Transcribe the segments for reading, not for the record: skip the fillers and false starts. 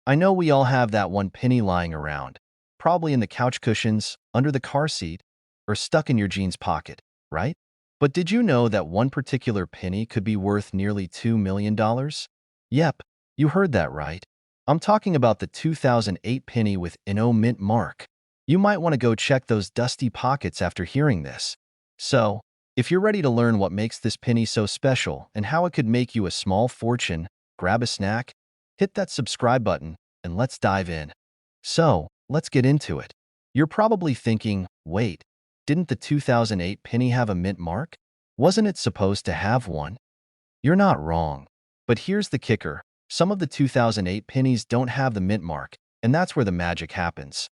I know we all have that one penny lying around, probably in the couch cushions, under the car seat, or stuck in your jeans pocket, right? But did you know that one particular penny could be worth nearly $2 million? Yep, you heard that right. I'm talking about the 2008 penny with an O mint mark. You might want to go check those dusty pockets after hearing this. So, if you're ready to learn what makes this penny so special and how it could make you a small fortune, grab a snack, hit that subscribe button, and let's dive in. So, let's get into it. You're probably thinking, wait, didn't the 2008 penny have a mint mark? Wasn't it supposed to have one? You're not wrong. But here's the kicker. Some of the 2008 pennies don't have the mint mark, and that's where the magic happens.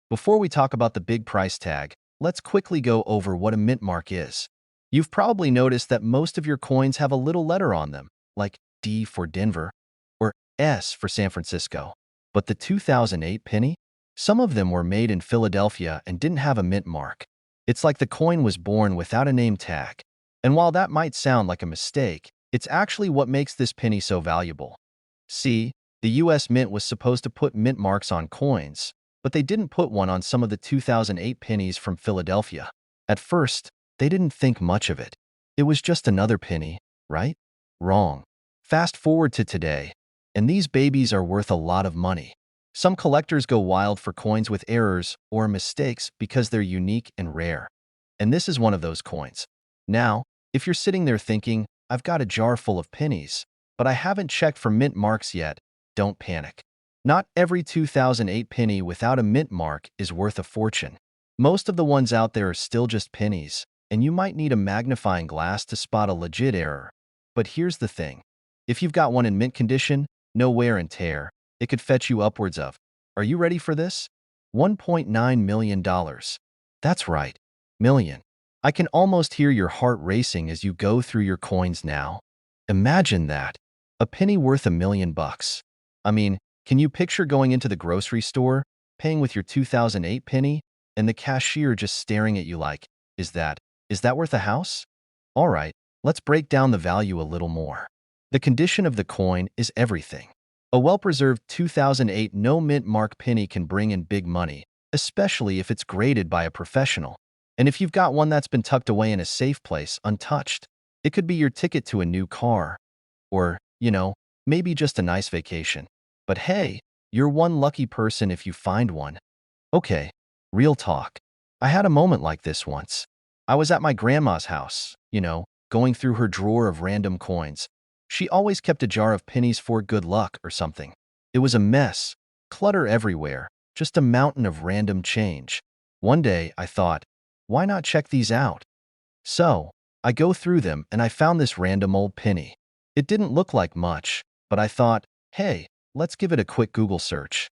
Before we talk about the big price tag, let's quickly go over what a mint mark is. You've probably noticed that most of your coins have a little letter on them, like D for Denver or S for San Francisco. But the 2008 penny? Some of them were made in Philadelphia and didn't have a mint mark. It's like the coin was born without a name tag. And while that might sound like a mistake, it's actually what makes this penny so valuable. See, the US Mint was supposed to put mint marks on coins, but they didn't put one on some of the 2008 pennies from Philadelphia. At first, they didn't think much of it. It was just another penny, right? Wrong. Fast forward to today, and these babies are worth a lot of money. Some collectors go wild for coins with errors or mistakes because they're unique and rare. And this is one of those coins. Now, if you're sitting there thinking, I've got a jar full of pennies, but I haven't checked for mint marks yet, don't panic. Not every 2008 penny without a mint mark is worth a fortune. Most of the ones out there are still just pennies, and you might need a magnifying glass to spot a legit error. But here's the thing. If you've got one in mint condition, no wear and tear, it could fetch you upwards of, are you ready for this? $1.9 million. That's right, million. I can almost hear your heart racing as you go through your coins now. Imagine that. A penny worth $1 million. I mean, can you picture going into the grocery store, paying with your 2008 penny, and the cashier just staring at you like, is that worth a house? All right, let's break down the value a little more. The condition of the coin is everything. A well-preserved 2008 no mint mark penny can bring in big money, especially if it's graded by a professional. And if you've got one that's been tucked away in a safe place, untouched, it could be your ticket to a new car. Or, maybe just a nice vacation. But hey, you're one lucky person if you find one. Okay, real talk. I had a moment like this once. I was at my grandma's house, going through her drawer of random coins. She always kept a jar of pennies for good luck or something. It was a mess, clutter everywhere, just a mountain of random change. One day, I thought, why not check these out? So, I go through them and I found this random old penny. It didn't look like much, but I thought, hey, let's give it a quick Google search.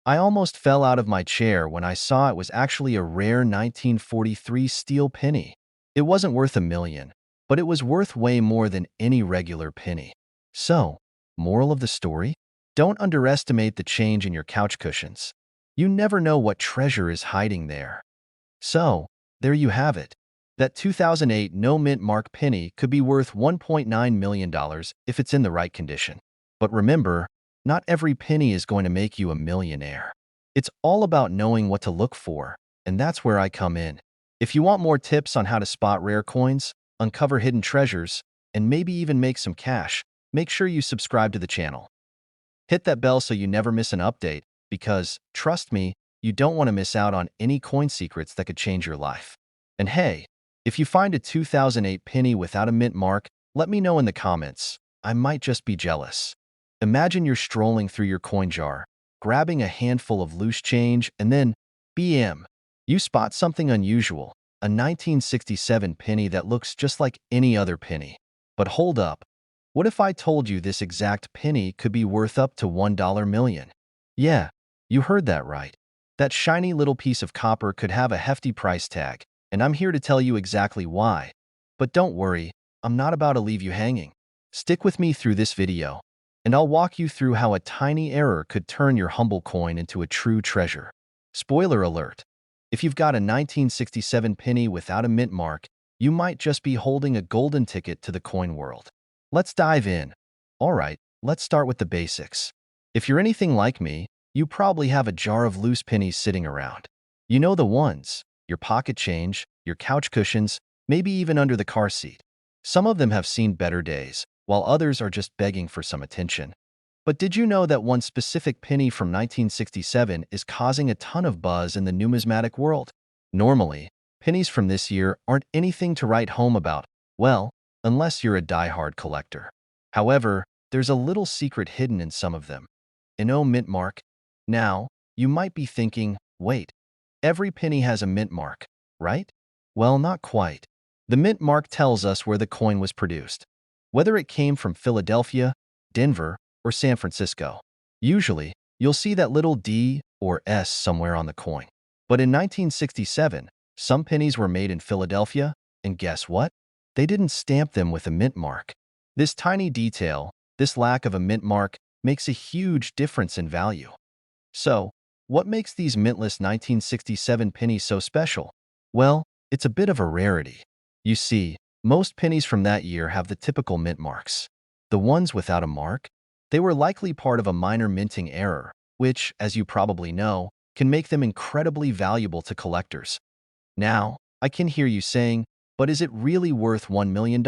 I almost fell out of my chair when I saw it was actually a rare 1943 steel penny. It wasn't worth $1 million, but it was worth way more than any regular penny. So, moral of the story? Don't underestimate the change in your couch cushions. You never know what treasure is hiding there. So, there you have it. That 2008 no mint mark penny could be worth $1.9 million if it's in the right condition. But remember, not every penny is going to make you a millionaire. It's all about knowing what to look for, and that's where I come in. If you want more tips on how to spot rare coins, uncover hidden treasures, and maybe even make some cash, make sure you subscribe to the channel. Hit that bell so you never miss an update, because, trust me, you don't want to miss out on any coin secrets that could change your life. And hey, if you find a 2008 penny without a mint mark, let me know in the comments. I might just be jealous. Imagine you're strolling through your coin jar, grabbing a handful of loose change, and then, BM, you spot something unusual, a 1967 penny that looks just like any other penny. But hold up. What if I told you this exact penny could be worth up to $1 million? Yeah, you heard that right. That shiny little piece of copper could have a hefty price tag, and I'm here to tell you exactly why. But don't worry, I'm not about to leave you hanging. Stick with me through this video, and I'll walk you through how a tiny error could turn your humble coin into a true treasure. Spoiler alert. If you've got a 1967 penny without a mint mark, you might just be holding a golden ticket to the coin world. Let's dive in. All right, let's start with the basics. If you're anything like me, you probably have a jar of loose pennies sitting around. You know the ones, your pocket change, your couch cushions, maybe even under the car seat. Some of them have seen better days, while others are just begging for some attention. But did you know that one specific penny from 1967 is causing a ton of buzz in the numismatic world? Normally, pennies from this year aren't anything to write home about, well, unless you're a die-hard collector. However, there's a little secret hidden in some of them. An O mint mark. Now, you might be thinking, wait, every penny has a mint mark, right? Well, not quite. The mint mark tells us where the coin was produced, whether it came from Philadelphia, Denver, or San Francisco. Usually, you'll see that little D or S somewhere on the coin. But in 1967, some pennies were made in Philadelphia, and guess what? They didn't stamp them with a mint mark. This tiny detail, this lack of a mint mark, makes a huge difference in value. So, what makes these mintless 1967 pennies so special? Well, it's a bit of a rarity. You see, most pennies from that year have the typical mint marks. The ones without a mark? They were likely part of a minor minting error, which, as you probably know, can make them incredibly valuable to collectors. Now, I can hear you saying, but is it really worth $1 million?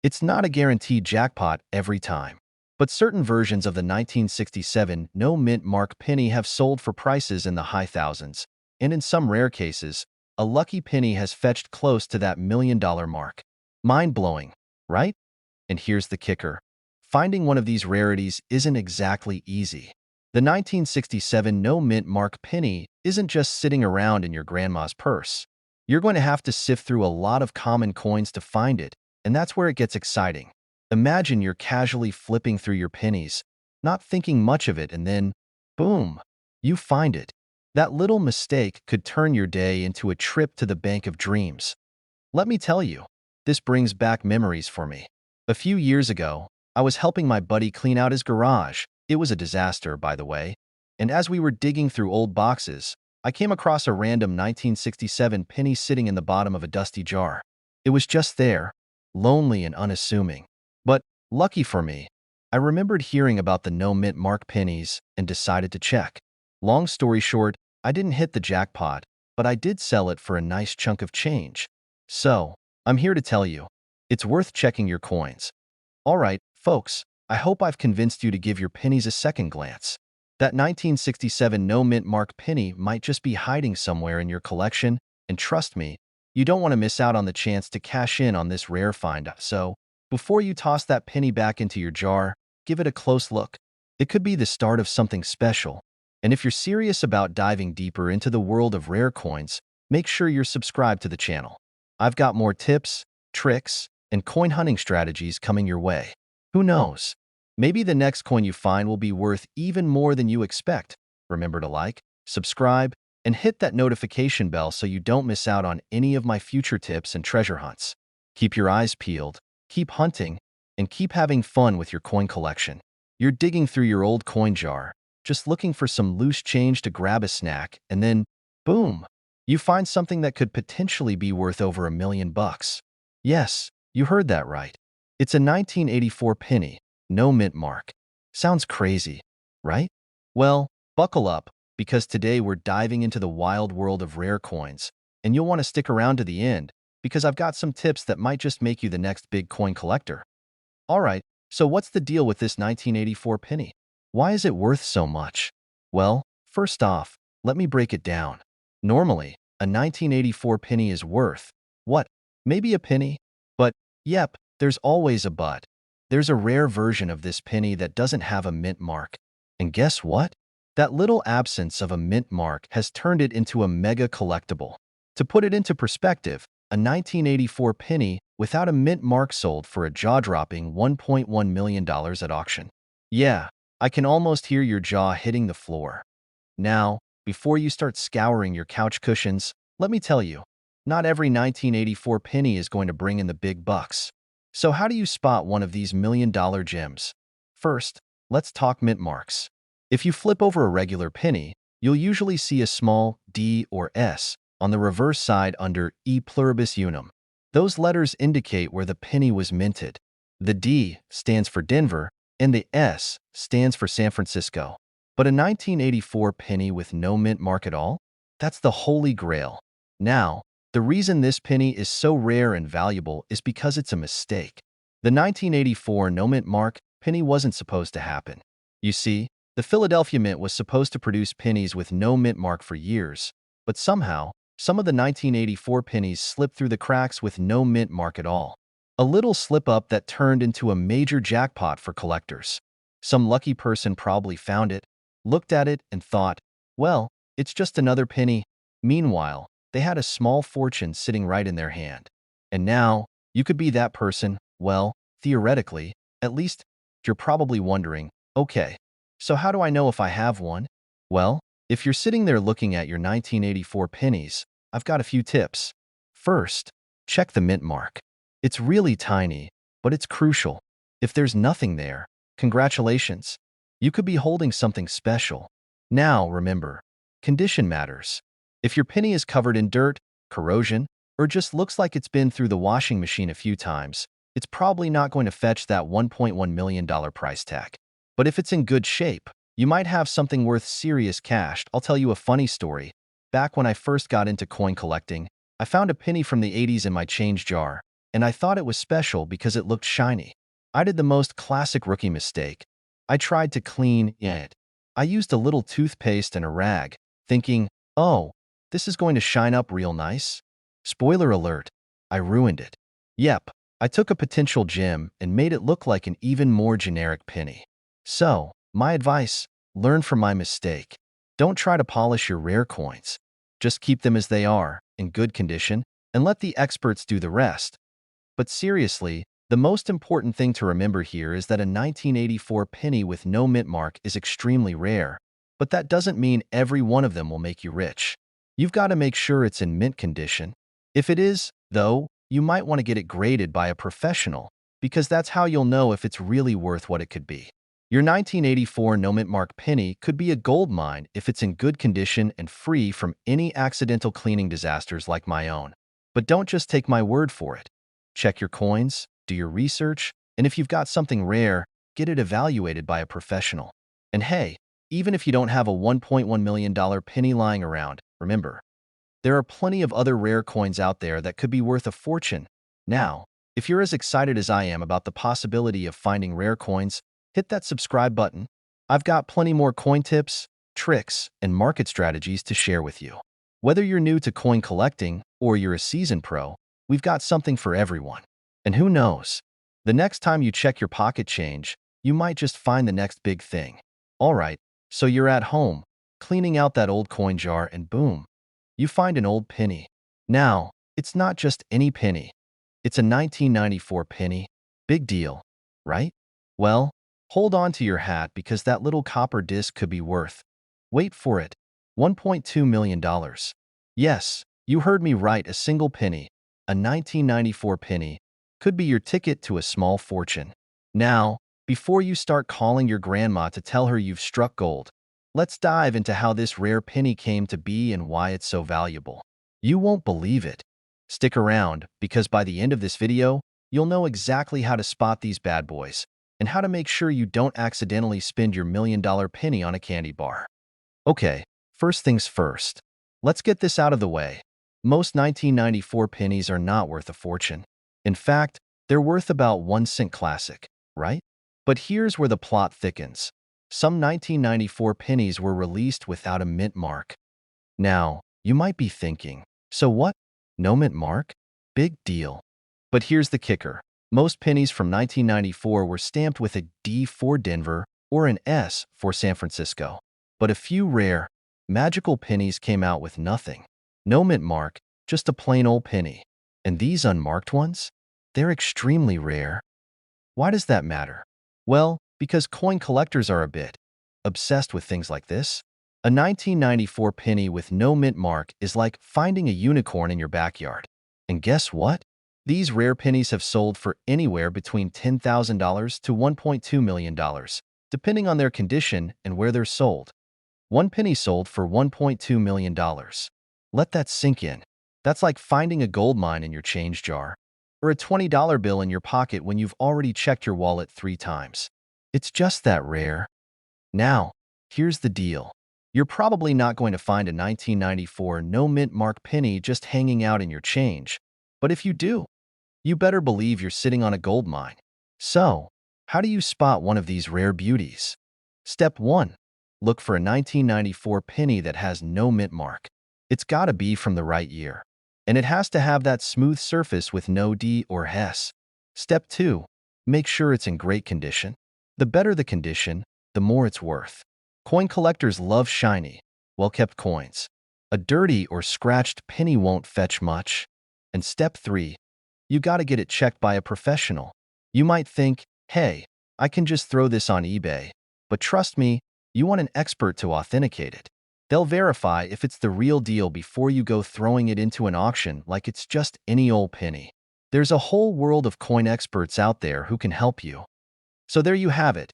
It's not a guaranteed jackpot every time. But certain versions of the 1967 no-mint mark penny have sold for prices in the high thousands, and in some rare cases, a lucky penny has fetched close to that $1 million mark. Mind-blowing, right? And here's the kicker. Finding one of these rarities isn't exactly easy. The 1967 no-mint mark penny isn't just sitting around in your grandma's purse. You're going to have to sift through a lot of common coins to find it, and that's where it gets exciting. Imagine you're casually flipping through your pennies, not thinking much of it, and then, boom, you find it. That little mistake could turn your day into a trip to the bank of dreams. Let me tell you, this brings back memories for me. A few years ago, I was helping my buddy clean out his garage. It was a disaster, by the way. And as we were digging through old boxes, I came across a random 1967 penny sitting in the bottom of a dusty jar. It was just there, lonely and unassuming. But, lucky for me, I remembered hearing about the no-mint mark pennies and decided to check. Long story short, I didn't hit the jackpot, but I did sell it for a nice chunk of change. So, I'm here to tell you, it's worth checking your coins. Alright, folks, I hope I've convinced you to give your pennies a second glance. That 1967 no-mint mark penny might just be hiding somewhere in your collection, and trust me, you don't want to miss out on the chance to cash in on this rare find. So, before you toss that penny back into your jar, give it a close look. It could be the start of something special. And if you're serious about diving deeper into the world of rare coins, make sure you're subscribed to the channel. I've got more tips, tricks, and coin hunting strategies coming your way. Who knows? Maybe the next coin you find will be worth even more than you expect. Remember to like, subscribe, and hit that notification bell so you don't miss out on any of my future tips and treasure hunts. Keep your eyes peeled, keep hunting, and keep having fun with your coin collection. You're digging through your old coin jar, just looking for some loose change to grab a snack, and then, boom, you find something that could potentially be worth over $1 million. Yes, you heard that right. It's a 1984 penny, no mint mark. Sounds crazy, right? Well, buckle up, because today we're diving into the wild world of rare coins, and you'll want to stick around to the end, because I've got some tips that might just make you the next big coin collector. Alright, so what's the deal with this 1984 penny? Why is it worth so much? Well, first off, let me break it down. Normally, a 1984 penny is worth, what, maybe a penny? But, yep, there's always a but. There's a rare version of this penny that doesn't have a mint mark. And guess what? That little absence of a mint mark has turned it into a mega collectible. To put it into perspective, a 1984 penny without a mint mark sold for a jaw-dropping $1.1 million at auction. Yeah, I can almost hear your jaw hitting the floor. Now, before you start scouring your couch cushions, let me tell you, not every 1984 penny is going to bring in the big bucks. So how do you spot one of these million-dollar gems? First, let's talk mint marks. If you flip over a regular penny, you'll usually see a small D or S on the reverse side under E pluribus unum. Those letters indicate where the penny was minted. The D stands for Denver, and the S stands for San Francisco. But a 1984 penny with no mint mark at all? That's the holy grail. Now, the reason this penny is so rare and valuable is because it's a mistake. The 1984 no mint mark penny wasn't supposed to happen. You see, the Philadelphia Mint was supposed to produce pennies with no mint mark for years, but somehow, some of the 1984 pennies slipped through the cracks with no mint mark at all. A little slip-up that turned into a major jackpot for collectors. Some lucky person probably found it, looked at it, and thought, well, it's just another penny. Meanwhile, they had a small fortune sitting right in their hand. And now, you could be that person. Well, theoretically, at least, you're probably wondering, okay, so how do I know if I have one? Well, if you're sitting there looking at your 1984 pennies, I've got a few tips. First, check the mint mark. It's really tiny, but it's crucial. If there's nothing there, congratulations. You could be holding something special. Now, remember, condition matters. If your penny is covered in dirt, corrosion, or just looks like it's been through the washing machine a few times, it's probably not going to fetch that $1.1 million price tag. But if it's in good shape, you might have something worth serious cash. I'll tell you a funny story. Back when I first got into coin collecting, I found a penny from the 80s in my change jar, and I thought it was special because it looked shiny. I did the most classic rookie mistake. I tried to clean it. I used a little toothpaste and a rag, thinking, oh, this is going to shine up real nice. Spoiler alert, I ruined it. Yep, I took a potential gem and made it look like an even more generic penny. So, my advice, learn from my mistake. Don't try to polish your rare coins. Just keep them as they are, in good condition, and let the experts do the rest. But seriously, the most important thing to remember here is that a 1984 penny with no mint mark is extremely rare, but that doesn't mean every one of them will make you rich. You've got to make sure it's in mint condition. If it is, though, you might want to get it graded by a professional, because that's how you'll know if it's really worth what it could be. Your 1984 no mint mark penny could be a gold mine if it's in good condition and free from any accidental cleaning disasters like my own. But don't just take my word for it. Check your coins, do your research, and if you've got something rare, get it evaluated by a professional. And hey, even if you don't have a $1.1 million penny lying around, remember, there are plenty of other rare coins out there that could be worth a fortune. Now, if you're as excited as I am about the possibility of finding rare coins, hit that subscribe button. I've got plenty more coin tips, tricks, and market strategies to share with you. Whether you're new to coin collecting or you're a seasoned pro, we've got something for everyone. And who knows? The next time you check your pocket change, you might just find the next big thing. Alright, so you're at home, cleaning out that old coin jar and boom, you find an old penny. Now, it's not just any penny. It's a 1994 penny. Big deal, right? Well, hold on to your hat because that little copper disc could be worth, wait for it, $1.2 million. Yes, you heard me right, a single penny, a 1994 penny, could be your ticket to a small fortune. Now, before you start calling your grandma to tell her you've struck gold, let's dive into how this rare penny came to be and why it's so valuable. You won't believe it. Stick around, because by the end of this video, you'll know exactly how to spot these bad boys and how to make sure you don't accidentally spend your $1 million penny on a candy bar. Okay, first things first. Let's get this out of the way. Most 1994 pennies are not worth a fortune. In fact, they're worth about 1 cent classic, right? But here's where the plot thickens. Some 1994 pennies were released without a mint mark. Now, you might be thinking, so what? No mint mark? Big deal. But here's the kicker. Most pennies from 1994 were stamped with a D for Denver or an S for San Francisco. But a few rare, magical pennies came out with nothing. No mint mark, just a plain old penny. And these unmarked ones? They're extremely rare. Why does that matter? Well, because coin collectors are a bit obsessed with things like this. A 1994 penny with no mint mark is like finding a unicorn in your backyard. And guess what? These rare pennies have sold for anywhere between $10,000 to $1.2 million, depending on their condition and where they're sold. One penny sold for $1.2 million. Let that sink in. That's like finding a gold mine in your change jar, or a $20 bill in your pocket when you've already checked your wallet 3 times. It's just that rare. Now, here's the deal. You're probably not going to find a 1994 no-mint mark penny just hanging out in your change. But if you do, you better believe you're sitting on a gold mine. So, how do you spot one of these rare beauties? Step 1. Look for a 1994 penny that has no mint mark. It's gotta be from the right year. And it has to have that smooth surface with no D or S. Step 2. Make sure it's in great condition. The better the condition, the more it's worth. Coin collectors love shiny, well-kept coins. A dirty or scratched penny won't fetch much. And step 3. You gotta get it checked by a professional. You might think, hey, I can just throw this on eBay. But trust me, you want an expert to authenticate it. They'll verify if it's the real deal before you go throwing it into an auction like it's just any old penny. There's a whole world of coin experts out there who can help you. So there you have it.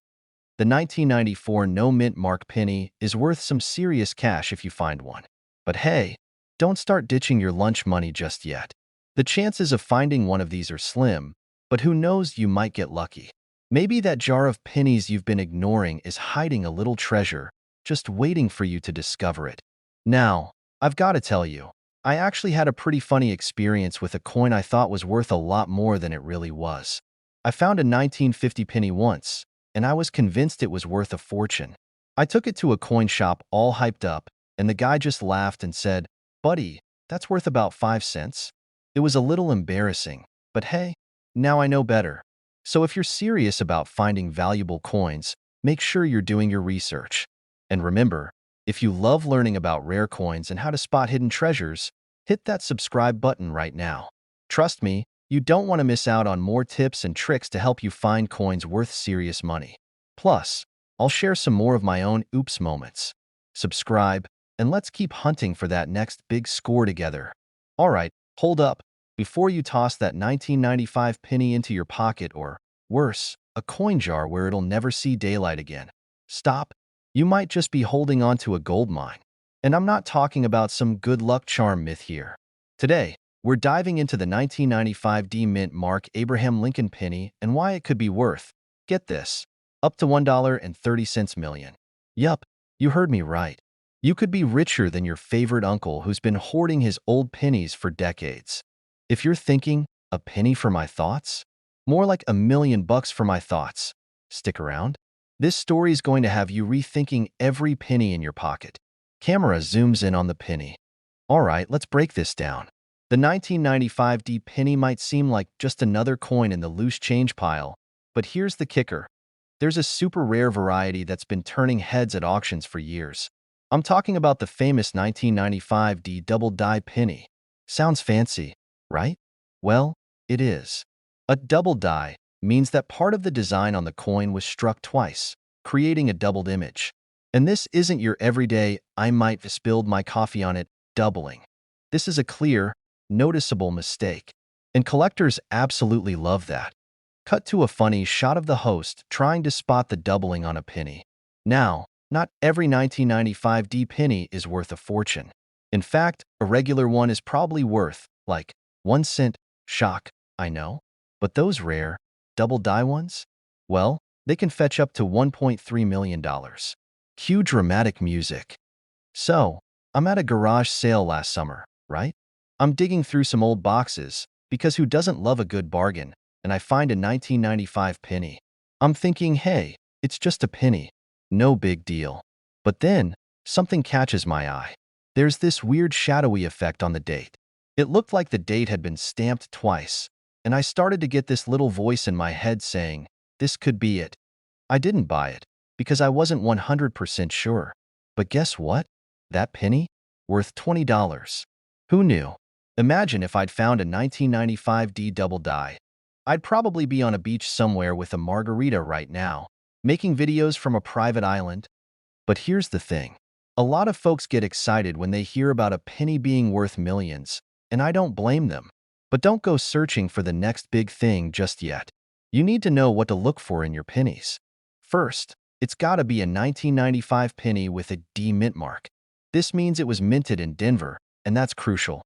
The 1994 no-mint mark penny is worth some serious cash if you find one. But hey, don't start ditching your lunch money just yet. The chances of finding one of these are slim, but who knows, you might get lucky. Maybe that jar of pennies you've been ignoring is hiding a little treasure, just waiting for you to discover it. Now, I've got to tell you, I actually had a pretty funny experience with a coin I thought was worth a lot more than it really was. I found a 1950 penny once, and I was convinced it was worth a fortune. I took it to a coin shop all hyped up, and the guy just laughed and said, "Buddy, that's worth about 5 cents." It was a little embarrassing, but hey, now I know better. So if you're serious about finding valuable coins, make sure you're doing your research. And remember, if you love learning about rare coins and how to spot hidden treasures, hit that subscribe button right now. Trust me, you don't want to miss out on more tips and tricks to help you find coins worth serious money. Plus, I'll share some more of my own oops moments. Subscribe, and let's keep hunting for that next big score together. Alright, hold up. Before you toss that 1995 penny into your pocket or, worse, a coin jar where it'll never see daylight again, stop. You might just be holding on to a gold mine. And I'm not talking about some good luck charm myth here. Today, we're diving into the 1995 D-Mint mark Abraham Lincoln penny and why it could be worth, get this, up to $1.30 million. Yup, you heard me right. You could be richer than your favorite uncle who's been hoarding his old pennies for decades. If you're thinking, a penny for my thoughts? More like $1,000,000 for my thoughts. Stick around. This story is going to have you rethinking every penny in your pocket. Camera zooms in on the penny. Alright, let's break this down. The 1995 D penny might seem like just another coin in the loose change pile, but here's the kicker. There's a super rare variety that's been turning heads at auctions for years. I'm talking about the famous 1995 D double die penny. Sounds fancy, right? Well, it is. A double die means that part of the design on the coin was struck twice, creating a doubled image. And this isn't your everyday, I might have spilled my coffee on it, doubling. This is a clear, noticeable mistake. And collectors absolutely love that. Cut to a funny shot of the host trying to spot the doubling on a penny. Now, not every 1995 D penny is worth a fortune. In fact, a regular one is probably worth, like, 1 cent. Shock, I know. But those rare, double die ones? Well, they can fetch up to $1.3 million. Cue dramatic music. So, I'm at a garage sale last summer, right? I'm digging through some old boxes, because who doesn't love a good bargain, and I find a 1995 penny. I'm thinking, hey, it's just a penny. No big deal. But then, something catches my eye. There's this weird shadowy effect on the date. It looked like the date had been stamped twice, and I started to get this little voice in my head saying, this could be it. I didn't buy it, because I wasn't 100% sure. But guess what? That penny? Worth $20. Who knew? Imagine if I'd found a 1995 D double die. I'd probably be on a beach somewhere with a margarita right now, making videos from a private island. But here's the thing. A lot of folks get excited when they hear about a penny being worth millions, and I don't blame them. But don't go searching for the next big thing just yet. You need to know what to look for in your pennies. First, it's gotta be a 1995 penny with a D mint mark. This means it was minted in Denver, and that's crucial.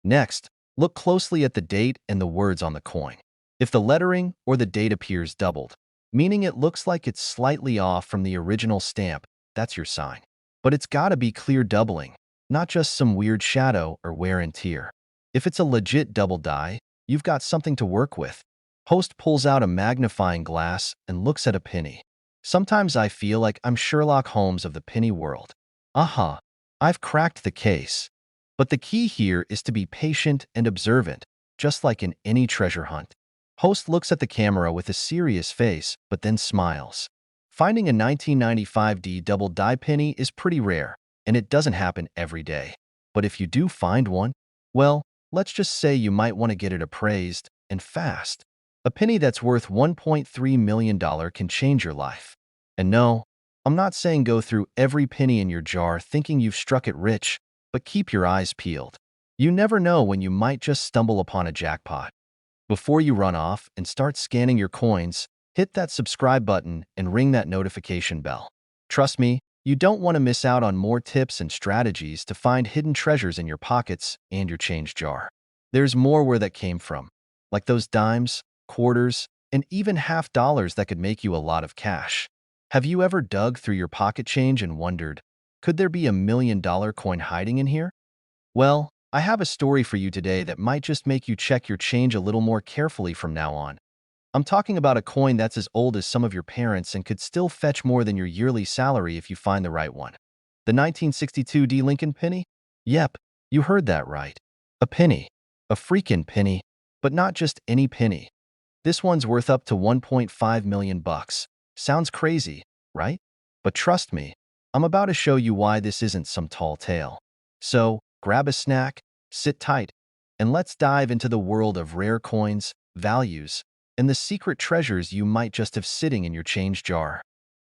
Next, look closely at the date and the words on the coin. If the lettering or the date appears doubled, meaning it looks like it's slightly off from the original stamp. That's your sign. But it's gotta be clear doubling, not just some weird shadow or wear and tear. If it's a legit double die, you've got something to work with. Host pulls out a magnifying glass and looks at a penny. Sometimes I feel like I'm Sherlock Holmes of the penny world. I've cracked the case. But the key here is to be patient and observant, just like in any treasure hunt. Host looks at the camera with a serious face, but then smiles. Finding a 1995D double die penny is pretty rare, and it doesn't happen every day. But if you do find one, well, let's just say you might want to get it appraised, and fast. A penny that's worth $1.3 million can change your life. And no, I'm not saying go through every penny in your jar thinking you've struck it rich, but keep your eyes peeled. You never know when you might just stumble upon a jackpot. Before you run off and start scanning your coins, hit that subscribe button and ring that notification bell. Trust me, you don't want to miss out on more tips and strategies to find hidden treasures in your pockets and your change jar. There's more where that came from, like those dimes, quarters, and even half dollars that could make you a lot of cash. Have you ever dug through your pocket change and wondered, could there be $1 million coin hiding in here? Well, I have a story for you today that might just make you check your change a little more carefully from now on. I'm talking about a coin that's as old as some of your parents and could still fetch more than your yearly salary if you find the right one. The 1962 D. Lincoln penny? Yep, you heard that right. A penny. A freaking penny. But not just any penny. This one's worth up to 1.5 million bucks. Sounds crazy, right? But trust me, I'm about to show you why this isn't some tall tale. So, grab a snack, sit tight, and let's dive into the world of rare coins, values, and the secret treasures you might just have sitting in your change jar.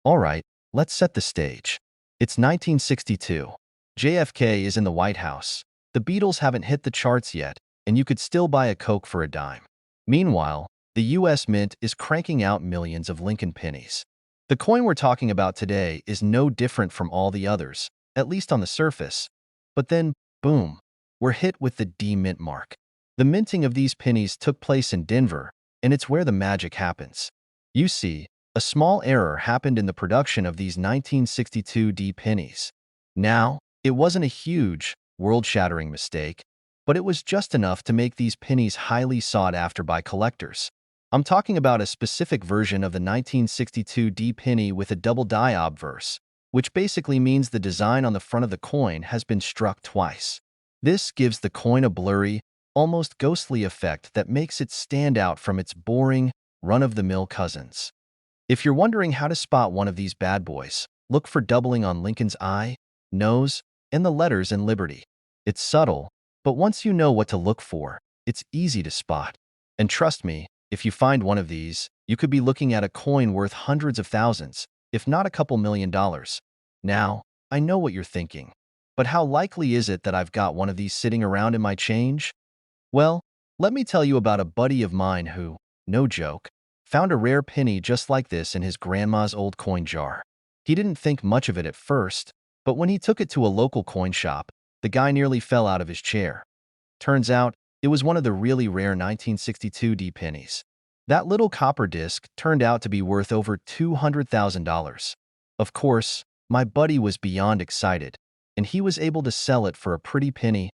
Alright, let's set the stage. It's 1962. JFK is in the White House. The Beatles haven't hit the charts yet, and you could still buy a Coke for a dime. Meanwhile, the US Mint is cranking out millions of Lincoln pennies. The coin we're talking about today is no different from all the others, at least on the surface. But then, boom, we're hit with the D mint mark. The minting of these pennies took place in Denver, and it's where the magic happens. You see, a small error happened in the production of these 1962 D pennies. Now, it wasn't a huge, world-shattering mistake, but it was just enough to make these pennies highly sought after by collectors. I'm talking about a specific version of the 1962 D penny with a double die obverse, which basically means the design on the front of the coin has been struck twice. This gives the coin a blurry, almost ghostly effect that makes it stand out from its boring, run-of-the-mill cousins. If you're wondering how to spot one of these bad boys, look for doubling on Lincoln's eye, nose, and the letters in Liberty. It's subtle, but once you know what to look for, it's easy to spot. And trust me, if you find one of these, you could be looking at a coin worth hundreds of thousands, if not a couple $1 million. Now, I know what you're thinking, but how likely is it that I've got one of these sitting around in my change? Well, let me tell you about a buddy of mine who, no joke, found a rare penny just like this in his grandma's old coin jar. He didn't think much of it at first, but when he took it to a local coin shop, the guy nearly fell out of his chair. Turns out, it was one of the really rare 1962 D pennies. That little copper disc turned out to be worth over $200,000. Of course, my buddy was beyond excited, and he was able to sell it for a pretty penny.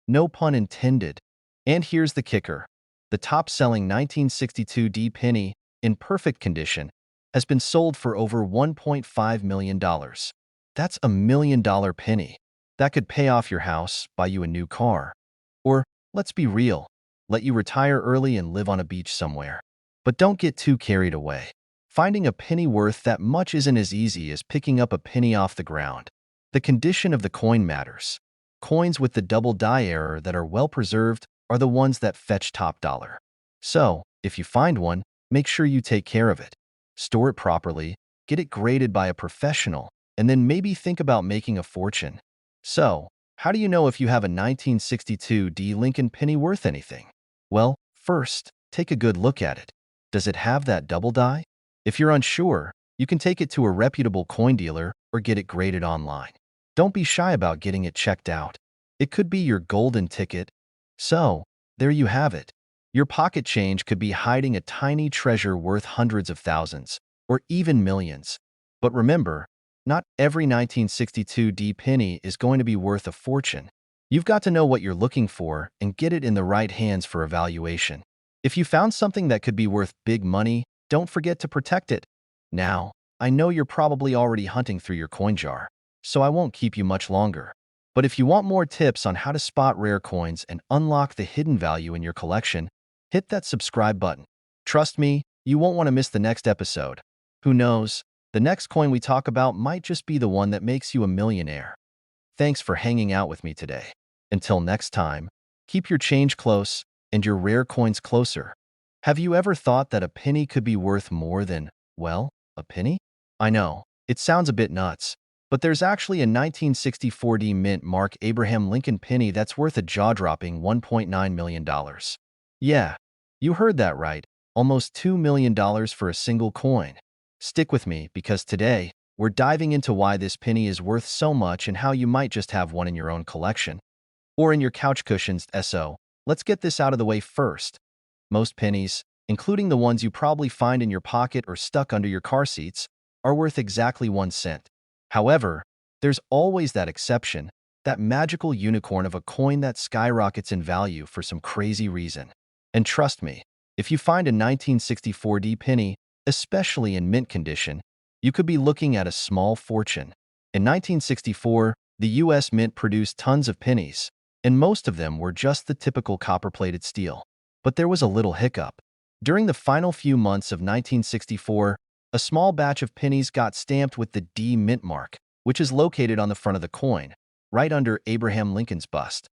No pun intended. And here's the kicker. The top-selling 1962 D penny, in perfect condition, has been sold for over $1.5 million. That's a $1 million penny. That could pay off your house, buy you a new car. Or, let's be real, let you retire early and live on a beach somewhere. But don't get too carried away. Finding a penny worth that much isn't as easy as picking up a penny off the ground. The condition of the coin matters. Coins with the double die error that are well preserved are the ones that fetch top dollar. So, if you find one, make sure you take care of it. Store it properly, get it graded by a professional, and then maybe think about making a fortune. So, how do you know if you have a 1962 D Lincoln penny worth anything? Well, first, take a good look at it. Does it have that double die? If you're unsure, you can take it to a reputable coin dealer or get it graded online. Don't be shy about getting it checked out. It could be your golden ticket. So, there you have it. Your pocket change could be hiding a tiny treasure worth hundreds of thousands, or even millions. But remember, not every 1962 penny is going to be worth a fortune. You've got to know what you're looking for and get it in the right hands for evaluation. If you found something that could be worth big money, don't forget to protect it. Now, I know you're probably already hunting through your coin jar, so I won't keep you much longer. But if you want more tips on how to spot rare coins and unlock the hidden value in your collection, hit that subscribe button. Trust me, you won't want to miss the next episode. Who knows, the next coin we talk about might just be the one that makes you a millionaire. Thanks for hanging out with me today. Until next time, keep your change close and your rare coins closer. Have you ever thought that a penny could be worth more than, well, a penny? I know, it sounds a bit nuts, but there's actually a 1964 mint Mark Abraham Lincoln penny that's worth a jaw-dropping $1.9 million. Yeah, you heard that right, almost $2 million for a single coin. Stick with me because today, we're diving into why this penny is worth so much and how you might just have one in your own collection. Or in your couch cushions, so. Let's get this out of the way first. Most pennies, including the ones you probably find in your pocket or stuck under your car seats, are worth exactly 1 cent. However, there's always that exception, that magical unicorn of a coin that skyrockets in value for some crazy reason. And trust me, if you find a 1964 penny, especially in mint condition, you could be looking at a small fortune. In 1964, the U.S. Mint produced tons of pennies, and most of them were just the typical copper-plated steel. But there was a little hiccup. During the final few months of 1964, a small batch of pennies got stamped with the D mint mark, which is located on the front of the coin, right under Abraham Lincoln's bust.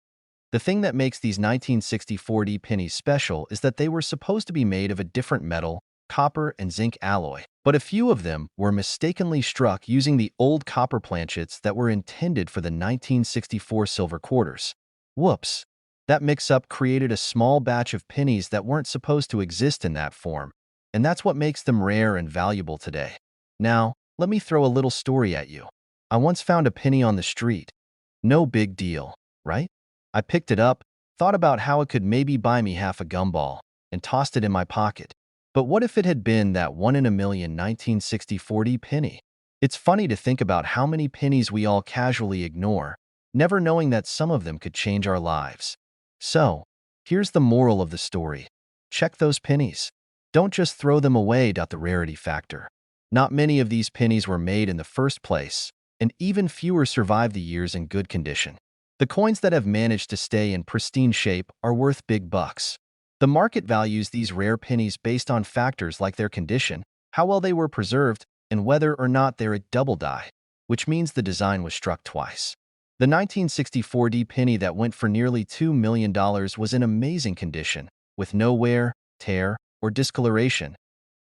The thing that makes these 1964 pennies special is that they were supposed to be made of a different metal, copper and zinc alloy, but a few of them were mistakenly struck using the old copper planchets that were intended for the 1964 silver quarters. Whoops! That mix-up created a small batch of pennies that weren't supposed to exist in that form, and that's what makes them rare and valuable today. Now, let me throw a little story at you. I once found a penny on the street. No big deal, right? I picked it up, thought about how it could maybe buy me half a gumball, and tossed it in my pocket. But what if it had been that one-in-a-million 1964 penny? It's funny to think about how many pennies we all casually ignore, never knowing that some of them could change our lives. So, here's the moral of the story. Check those pennies. Don't just throw them away. The rarity factor. Not many of these pennies were made in the first place, and even fewer survive the years in good condition. The coins that have managed to stay in pristine shape are worth big bucks. The market values these rare pennies based on factors like their condition, how well they were preserved, and whether or not they're a double die, which means the design was struck twice. The 1964 penny that went for nearly $2 million was in amazing condition, with no wear, tear, or discoloration.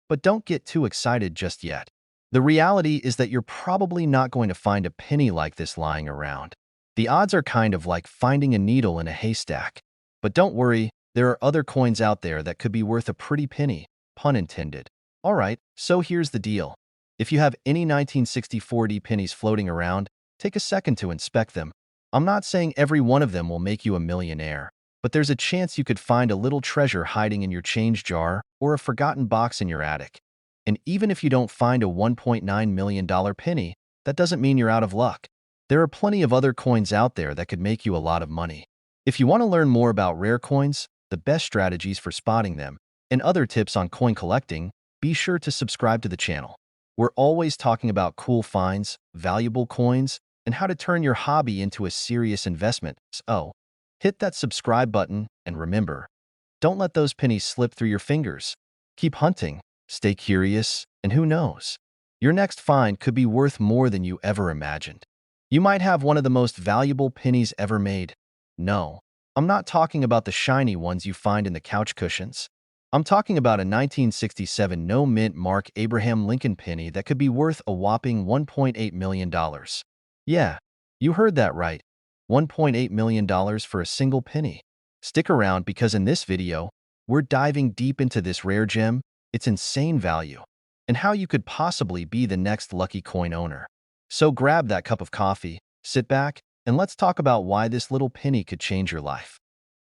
But don't get too excited just yet. The reality is that you're probably not going to find a penny like this lying around. The odds are kind of like finding a needle in a haystack. But don't worry, there are other coins out there that could be worth a pretty penny, pun intended. Alright, so here's the deal. If you have any 1964 pennies floating around, take a second to inspect them. I'm not saying every one of them will make you a millionaire, but there's a chance you could find a little treasure hiding in your change jar or a forgotten box in your attic. And even if you don't find a $1.9 million penny, that doesn't mean you're out of luck. There are plenty of other coins out there that could make you a lot of money. If you want to learn more about rare coins, the best strategies for spotting them, and other tips on coin collecting, be sure to subscribe to the channel. We're always talking about cool finds, valuable coins, and how to turn your hobby into a serious investment. So, hit that subscribe button, and remember, don't let those pennies slip through your fingers. Keep hunting, stay curious, and who knows? Your next find could be worth more than you ever imagined. You might have one of the most valuable pennies ever made. No, I'm not talking about the shiny ones you find in the couch cushions. I'm talking about a 1967 no-mint Mark Abraham Lincoln penny that could be worth a whopping $1.8 million. Yeah, you heard that right. $1.8 million for a single penny. Stick around because in this video, we're diving deep into this rare gem, its insane value, and how you could possibly be the next lucky coin owner. So grab that cup of coffee, sit back, and let's talk about why this little penny could change your life.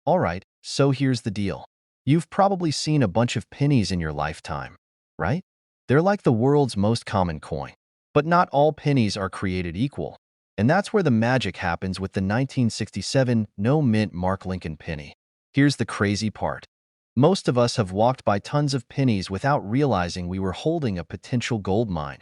Alright, so here's the deal. You've probably seen a bunch of pennies in your lifetime, right? They're like the world's most common coin. But not all pennies are created equal. And that's where the magic happens with the 1967 no-mint Mark Lincoln penny. Here's the crazy part. Most of us have walked by tons of pennies without realizing we were holding a potential gold mine.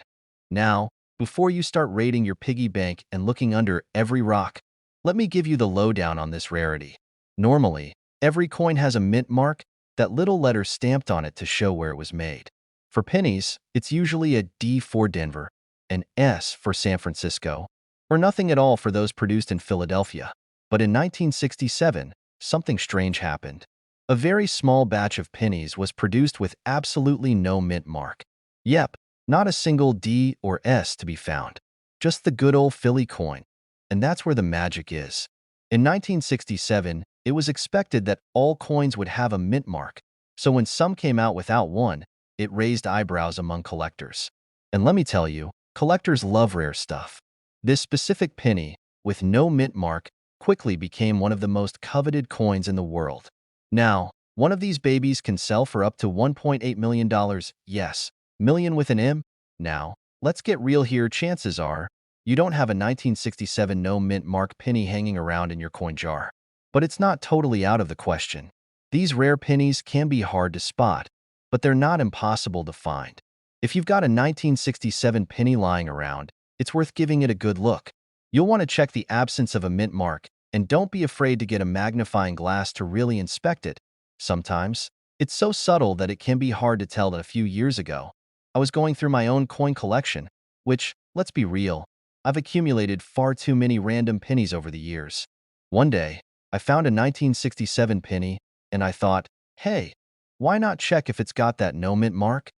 Now, before you start raiding your piggy bank and looking under every rock, let me give you the lowdown on this rarity. Normally, every coin has a mint mark, that little letter stamped on it to show where it was made. For pennies, it's usually a D for Denver, an S for San Francisco, or nothing at all for those produced in Philadelphia. But in 1967, something strange happened. A very small batch of pennies was produced with absolutely no mint mark. Yep, not a single D or S to be found. Just the good old Philly coin. And that's where the magic is. In 1967, it was expected that all coins would have a mint mark, so when some came out without one, it raised eyebrows among collectors. And let me tell you, collectors love rare stuff. This specific penny, with no mint mark, quickly became one of the most coveted coins in the world. Now, one of these babies can sell for up to $1.8 million. Yes, million with an M. Now, let's get real here. Chances are, you don't have a 1967 no mint mark penny hanging around in your coin jar. But it's not totally out of the question. These rare pennies can be hard to spot, but they're not impossible to find. If you've got a 1967 penny lying around, it's worth giving it a good look. You'll want to check the absence of a mint mark, and don't be afraid to get a magnifying glass to really inspect it. Sometimes, it's so subtle that it can be hard to tell that a few years ago, I was going through my own coin collection, which, let's be real, I've accumulated far too many random pennies over the years. One day, I found a 1967 penny, and I thought, hey, why not check if it's got that no mint mark?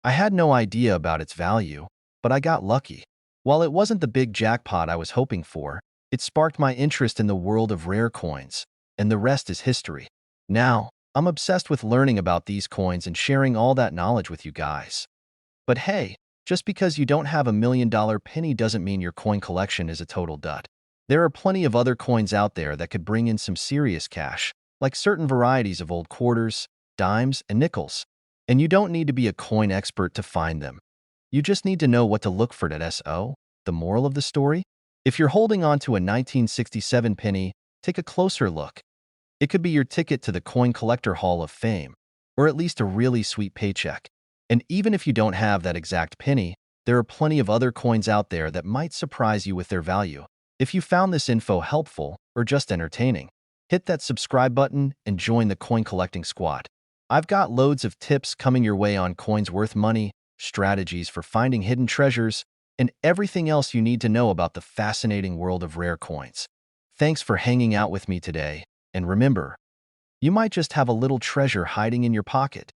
I had no idea about its value, but I got lucky. While it wasn't the big jackpot I was hoping for, it sparked my interest in the world of rare coins, and the rest is history. Now, I'm obsessed with learning about these coins and sharing all that knowledge with you guys. But hey, just because you don't have $1 million penny doesn't mean your coin collection is a total dud. There are plenty of other coins out there that could bring in some serious cash, like certain varieties of old quarters, dimes, and nickels. And you don't need to be a coin expert to find them. You just need to know what to look for. So, the moral of the story? If you're holding on to a 1967 penny, take a closer look. It could be your ticket to the Coin Collector Hall of Fame, or at least a really sweet paycheck. And even if you don't have that exact penny, there are plenty of other coins out there that might surprise you with their value. If you found this info helpful or just entertaining, hit that subscribe button and join the coin collecting squad. I've got loads of tips coming your way on coins worth money, strategies for finding hidden treasures, and everything else you need to know about the fascinating world of rare coins. Thanks for hanging out with me today, and remember, you might just have a little treasure hiding in your pocket.